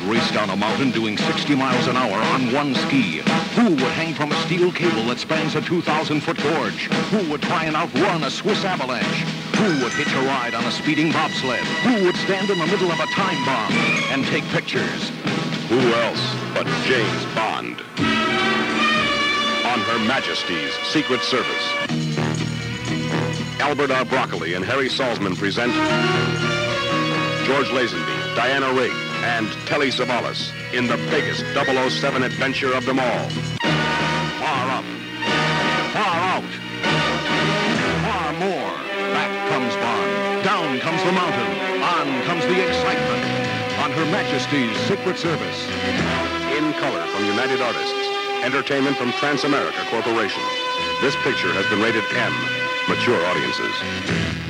race down a mountain doing 60 miles an hour on one ski? Who would hang from a steel cable that spans a 2,000-foot gorge? Who would try and outrun a Swiss avalanche? Who would hitch a ride on a speeding bobsled? Who would stand in the middle of a time bomb and take pictures? Who else but James Bond? On Her Majesty's Secret Service. Albert R. Broccoli and Harry Salzman present George Lazenby, Diana Rigg, and Telly Savalas in the biggest 007 adventure of them all. Far up, far out, far more. Back comes Bond, down comes the mountain, on comes the excitement. On Her Majesty's Secret Service. In color from United Artists. Entertainment from Transamerica Corporation. This picture has been rated M. Mature audiences.